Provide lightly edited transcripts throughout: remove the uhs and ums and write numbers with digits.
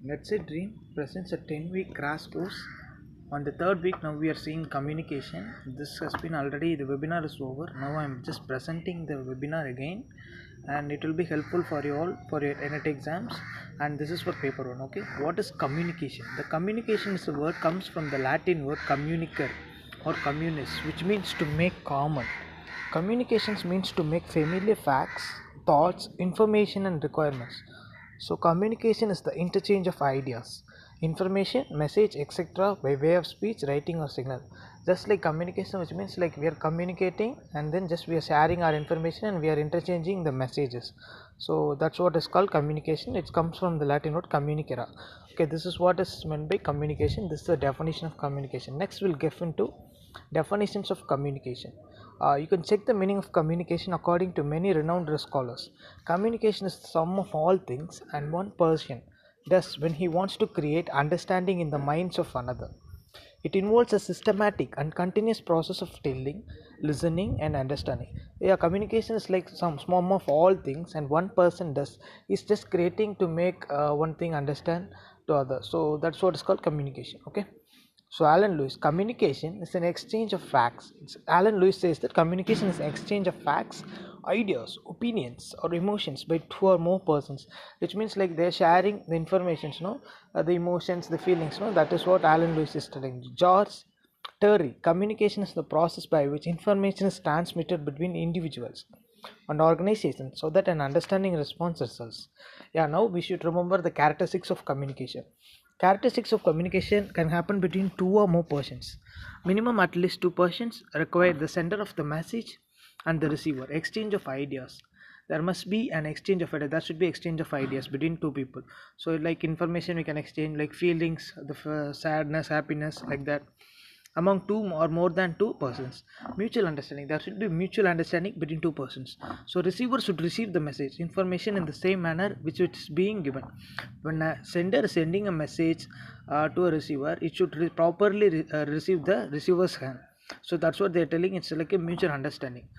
Let's say Dream presents a 10-week crash course. On the third week, now we are seeing communication. This has been already, the webinar is over. Now I'm just presenting the webinar again, and it will be helpful for you all for your NET exams. And this is for paper one. Okay, what is communication? The communication is a word comes from the Latin word communicar or communis, which means to make common. Communications means to make familiar facts, thoughts, information, and requirements. So, communication is the interchange of ideas, information, message, etc. by way of speech, writing, or signal. Just like communication, which means like we are communicating and then just we are sharing our information and we are interchanging the messages. So, that's what is called communication. It comes from the Latin word communicare. Okay, this is what is meant by communication. This is the definition of communication. Next, we'll get into definitions of communication. You can check the meaning of communication according to many renowned scholars. Communication is the sum of all things and one person does when he wants to create understanding in the minds of another. It involves a systematic and continuous process of telling, listening, and understanding. Yeah, communication is like some sum of all things, and one person does is just creating to make one thing understand to other. So that's what is called communication. Okay. So Alan Lewis, communication is an exchange of facts. Alan Lewis says that communication is an exchange of facts, ideas, opinions, or emotions by two or more persons, which means like they're sharing the informations, the emotions, the feelings. That is what Alan Lewis is telling. George Terry, communication is the process by which information is transmitted between individuals and organizations so that an understanding response results. Yeah, now we should remember the characteristics of communication. Characteristics of communication can happen between two or more persons. Minimum at least two persons require the sender of the message and the receiver. Exchange of ideas. There must be an exchange of ideas. There should be exchange of ideas between two people. So like information we can exchange, like feelings, the sadness, happiness, like that among two or more than two persons. Mutual understanding. There should be mutual understanding between two persons. So receiver should receive the message information in the same manner which it is being given. When a sender is sending a message to a receiver, it should properly receive the receiver's hand. So that's what they're telling. It's like a mutual understanding.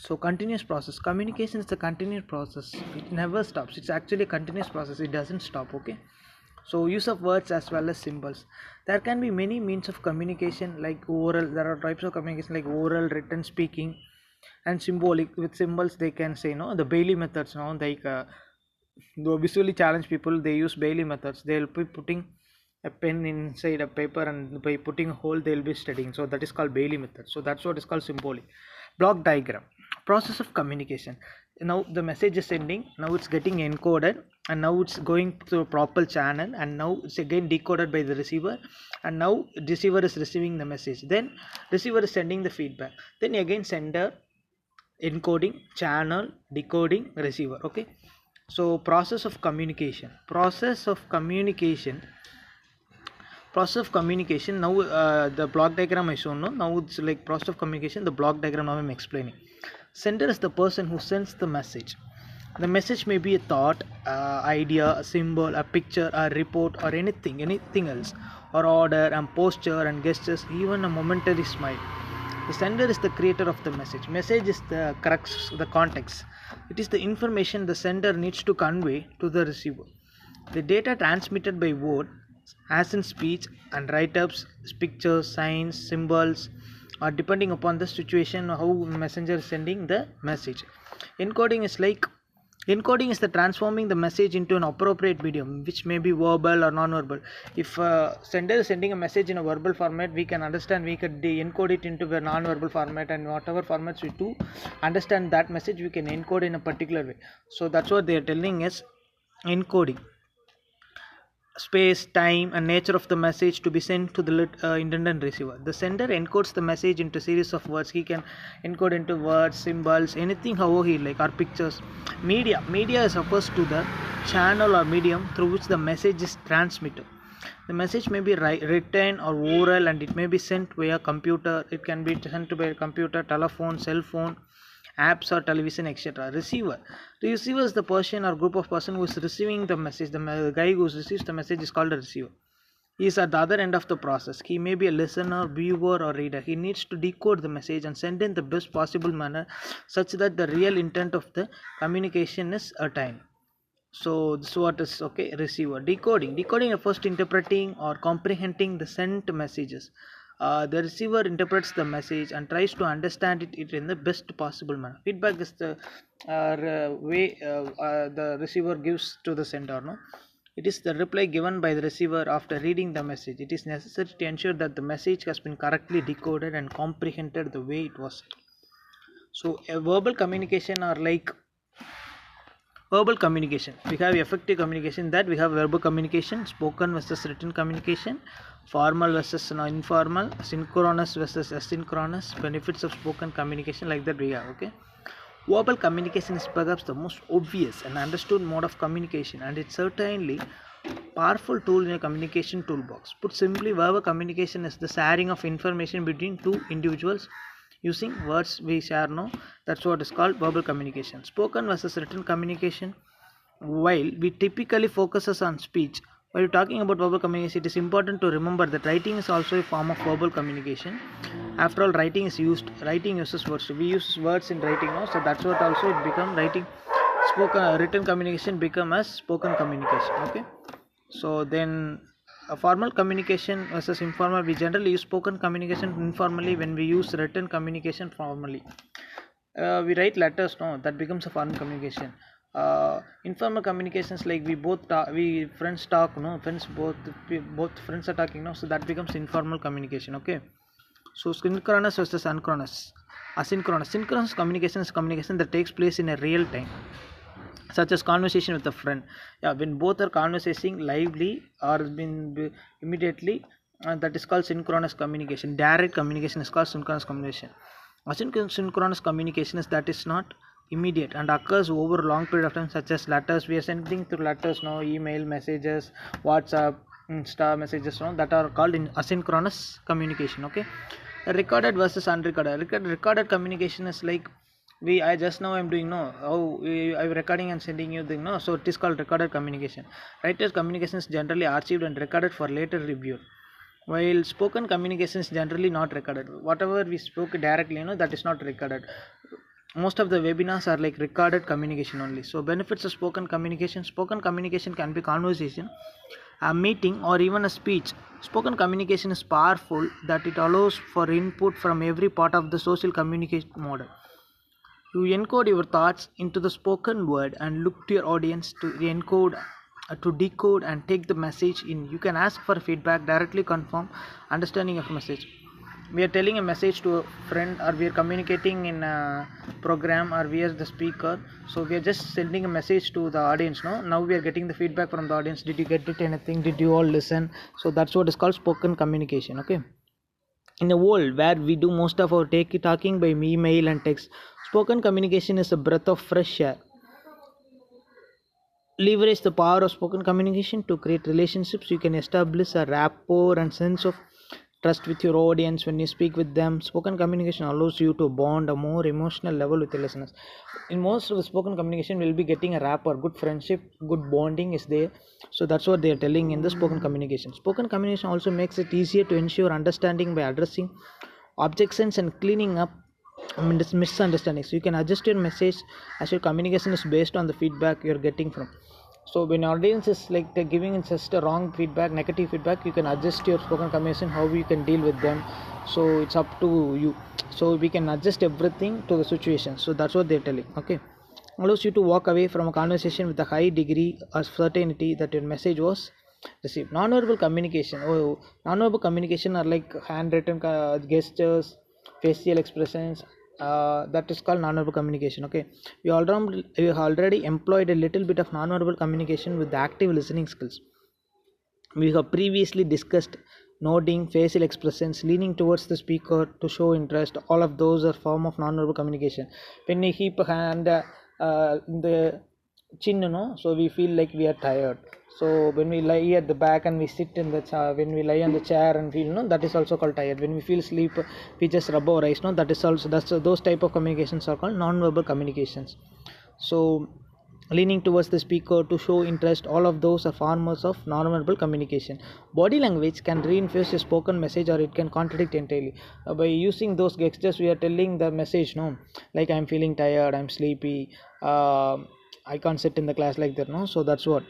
So continuous process. Communication is a continuous process. It never stops. It's actually a continuous process. It doesn't stop. Okay. So use of words as well as symbols. There can be many means of communication like oral. There are types of communication like oral, written, speaking, and symbolic. With symbols they can say the Bailey methods, like the visually challenged people, they use Bailey methods. They'll be putting a pen inside a paper and by putting a hole they'll be studying. So that is called Bailey method. So that's what is called symbolic. Block diagram. Process of communication. Now the message is sending, now it's getting encoded, and now it's going through a proper channel, and now it's again decoded by the receiver, and now receiver is receiving the message, then receiver is sending the feedback, then again sender, encoding, channel, decoding, receiver. Okay. So process of communication. Now the block diagram I shown. Now it's like process of communication. The block diagram now I'm explaining. Sender is the person who sends the message. The message may be a thought, idea, a symbol, a picture, a report, or anything else, or order and posture and gestures, even a momentary smile. The sender is the creator of the message. Message is the crux, the context. It is the information the sender needs to convey to the receiver. The data transmitted by word, as in speech and write-ups, pictures, signs, symbols, or depending upon the situation how messenger is sending the message. Encoding is the transforming the message into an appropriate medium, which may be verbal or non-verbal. If sender is sending a message in a verbal format, we can understand, we could encode it into a non-verbal format, and whatever formats we do understand that message, we can encode in a particular way. So that's what they are telling us. Encoding. Space, time, and nature of the message to be sent to the intended receiver. The sender encodes the message into a series of words. He can encode into words, symbols, anything however he like, or pictures. Media refers to the channel or medium through which the message is transmitted. The message may be written or oral, and it may be sent via computer. It can be sent by computer, telephone, cell phone, apps or television, etc. Receiver is the person or group of person who is receiving the message. The guy who receives the message is called a receiver. He is at the other end of the process. He may be a listener, viewer, or reader. He needs to decode the message and send in the best possible manner such that the real intent of the communication is attained. So this is what is okay. Receiver decoding refers to interpreting or comprehending the sent messages. The receiver interprets the message and tries to understand it in the best possible manner. Feedback is the way the receiver gives to the sender. No, it is the reply given by the receiver after reading the message. It is necessary to ensure that the message has been correctly decoded and comprehended the way it was. So a verbal communication are like verbal communication. We have effective communication, that we have verbal communication, spoken versus written communication, formal versus informal, synchronous versus asynchronous, benefits of spoken communication, like that we have. Okay, verbal communication is perhaps the most obvious and understood mode of communication, and it's certainly powerful tool in a communication toolbox. Put simply, verbal communication is the sharing of information between two individuals using words we share. No, that's what is called verbal communication. Spoken versus written communication. While we typically focuses on speech, while talking about verbal communication, it is important to remember that writing is also a form of verbal communication. After all, writing uses words. We use words in writing, no? So that's what also it become writing. Spoken written communication become as spoken communication. Okay, so then a formal communication versus informal. We generally use spoken communication informally when we use written communication formally. We write letters, no, that becomes a formal communication. Informal communications, like we both talk, we friends talk, no, friends both friends are talking, no, so that becomes informal communication. Okay, so synchronous versus asynchronous. Synchronous communication is communication that takes place in a real time, such as conversation with a friend. Yeah, when both are conversing lively or been immediately, that is called synchronous communication. Direct communication is called synchronous communication. Asynchronous communication is that is not immediate and occurs over a long period of time, such as letters. We are sending through letters, no, email messages, WhatsApp, Insta messages, no, that are called in asynchronous communication. Okay, recorded versus unrecorded. Recorded communication is like I just now I'm doing, no, I'm recording and sending you the, no, so it is called recorded communication. Writer's communication is generally archived and recorded for later review, while spoken communication is generally not recorded. Whatever we spoke directly, that is not recorded. Most of the webinars are like recorded communication only. So benefits of spoken communication. Spoken communication can be conversation, a meeting, or even a speech. Spoken communication is powerful that it allows for input from every part of the social communication model. You encode your thoughts into the spoken word and look to your audience to encode, to decode and take the message in. You can ask for feedback, directly confirm understanding of message. We are telling a message to a friend, or we are communicating in a program, or we are the speaker, so we are just sending a message to the audience. No, now we are getting the feedback from the audience. Did you get it, anything? Did you all listen? So that's what is called spoken communication. Okay, in a world where we do most of our talking by email and text, spoken communication is a breath of fresh air. Leverage the power of spoken communication to create relationships. You can establish a rapport and sense of trust with your audience when you speak with them. Spoken communication allows you to bond a more emotional level with your listeners. In most of the spoken communication, we'll be getting a rapport, good friendship, good bonding is there. So that's what they are telling in the spoken communication. Spoken communication also makes it easier to ensure understanding by addressing objections and cleaning up misunderstandings. You can adjust your message as your communication is based on the feedback you're getting from. So when audience is like they're giving just a wrong feedback, negative feedback, you can adjust your spoken communication, how you can deal with them. So it's up to you. So we can adjust everything to the situation. So that's what they're telling. Okay, allows you to walk away from a conversation with a high degree of certainty that your message was received. Non-verbal communication. Non-verbal communication are like handwritten gestures, facial expressions. That is called non-verbal communication. Okay, we already employed a little bit of non-verbal communication with the active listening skills. We have previously discussed nodding, facial expressions, leaning towards the speaker to show interest. All of those are form of non-verbal communication. When we keep a hand in the chin, so we feel like we are tired. So when we lie at the back and we sit in the chair, when we lie on the chair and feel, that is also called tired. When we feel sleep, we just rub our eyes, that is also, those type of communications are called non-verbal communications. So leaning towards the speaker to show interest, all of those are forms of non-verbal communication. Body language can reinforce a spoken message or it can contradict entirely. By using those gestures, we are telling the message, like I'm feeling tired, I'm sleepy, I can't sit in the class like that, no. So that's what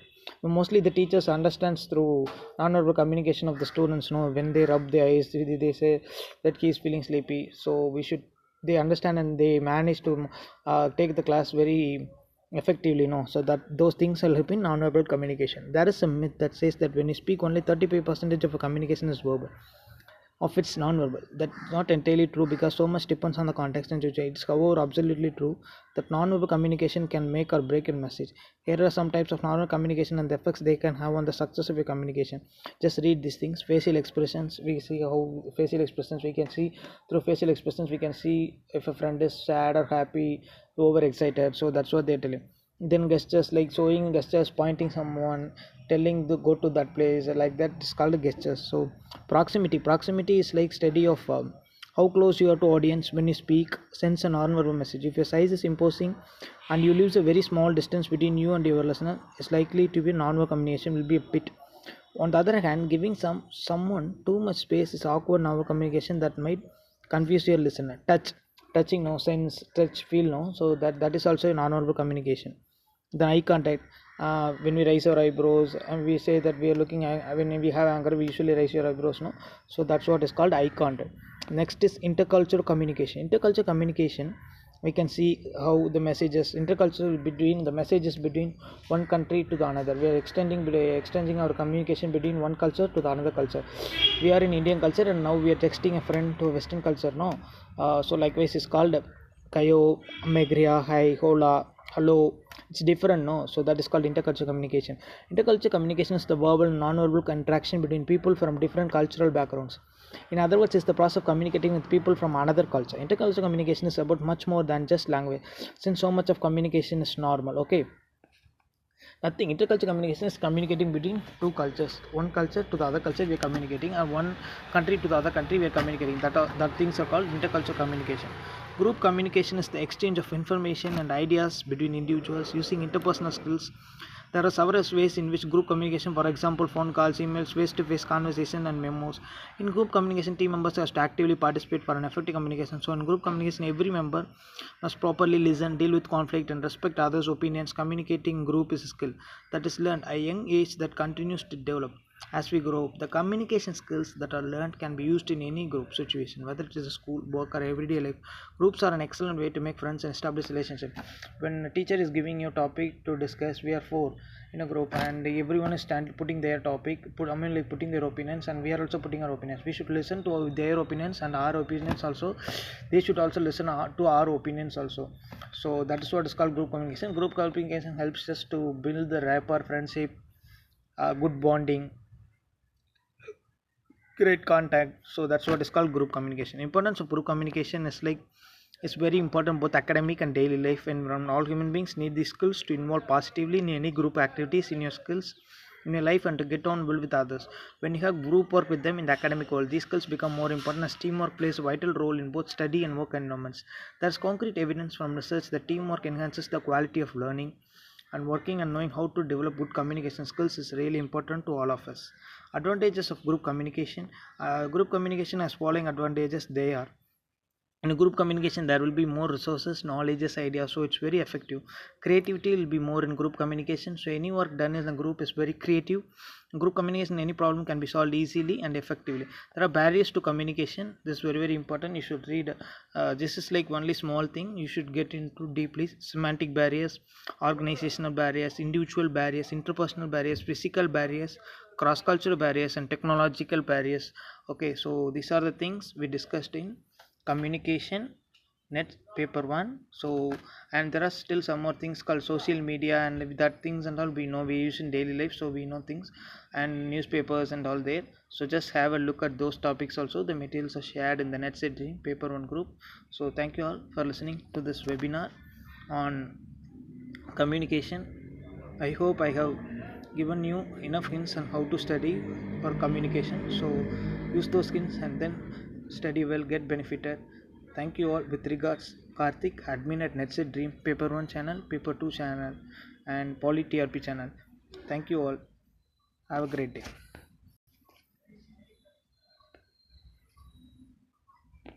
mostly the teachers understands through non-verbal communication of the students, no. When they rub their eyes, they say that he is feeling sleepy, so we should, they understand and they manage to take the class very effectively, no. So that those things will help in non-verbal communication. There is a myth that says that when you speak, only 35% of a communication is verbal, of its non-verbal. That's not entirely true because so much depends on the context and situation. It's however absolutely true that non-verbal communication can make or break a message. Here are some types of non-verbal communication and the effects they can have on the success of your communication. Just read these things. Facial expressions, we see how facial expressions, we can see through facial expressions we can see if a friend is sad or happy, overexcited. So that's what they're telling. Then gestures, like showing gestures, pointing someone, telling to go to that place, like that is called gestures. So proximity is like study of how close you are to audience. When you speak, sends a non-verbal message. If your size is imposing and you leave a very small distance between you and your listener, it's likely to be non-verbal communication will be a bit. On the other hand, giving someone too much space is awkward non-verbal communication that might confuse your listener. Touching, no. Sense, touch, feel, no. So that is also a non-verbal communication. The eye contact, when we raise our eyebrows and we say that we are looking, when we have anger we usually raise your eyebrows, no. So that's what is called eye contact. Next is intercultural communication. We can see how the messages intercultural between the messages between one country to the another. We are extending our communication between one culture to the another culture. We are in Indian culture and now we are texting a friend to a Western culture, no. So likewise is called kayo, megria, hi, hola, hello. It's different, no. So that is called intercultural communication. Intercultural communication is the verbal non-verbal interaction between people from different cultural backgrounds. In other words, it's the process of communicating with people from another culture. Intercultural communication is about much more than just language, since so much of communication is normal. Okay, nothing. Intercultural communication is communicating between two cultures. One culture to the other culture we are communicating, and one country to the other country we are communicating. That things are called intercultural communication. Group communication is the exchange of information and ideas between individuals using interpersonal skills. There are several ways in which group communication, for example, phone calls, emails, face-to-face conversation, and memos. In group communication, team members have to actively participate for an effective communication. So, in group communication, every member must properly listen, deal with conflict, and respect others' opinions. Communicating in group is a skill that is learned at a young age that continues to develop. As we grow up, the communication skills that are learned can be used in any group situation, whether it is a school, work, or everyday life. Groups are an excellent way to make friends and establish relationships. When a teacher is giving you a topic to discuss, we are four in a group, and everyone is putting their topic, putting their opinions, and we are also putting our opinions. We should listen to their opinions and our opinions also. They should also listen to our opinions also. So that is what is called group communication. Group communication helps us to build the rapport, friendship, good bonding, great contact. So that's what is called group communication. Importance of group communication is like it's very important both academic and daily life, and all human beings need these skills to involve positively in any group activities in your skills in your life and to get on well with others. When you have group work with them in the academic world, these skills become more important as teamwork plays a vital role in both study and work environments. There's concrete evidence from research that teamwork enhances the quality of learning, and working and knowing how to develop good communication skills is really important to all of us. Advantages of group communication. Group communication has following advantages. They are: in a group communication there will be more resources, knowledges, ideas, so it's very effective. Creativity will be more in group communication, so any work done in the group is very creative. In group communication, any problem can be solved easily and effectively. There are barriers to communication. This is very important. You should read, this is like only small thing you should get into deeply. Semantic barriers, organizational barriers, individual barriers, interpersonal barriers, physical barriers, cross cultural barriers, and technological barriers. Okay, so these are the things we discussed in communication net paper 1. So, and there are still some more things called social media and that things and all we know, we use in daily life, so we know things, and newspapers and all there. So just have a look at those topics also. The materials are shared in the NetSet paper 1 group. So thank you all for listening to this webinar on communication. I hope I have given you enough hints on how to study for communication. So use those hints and then study well, get benefited. Thank you all. With regards, Karthik, admin at NetSet Dream, Paper 1 channel, Paper 2 channel, and Poly TRP channel. Thank you all. Have a great day.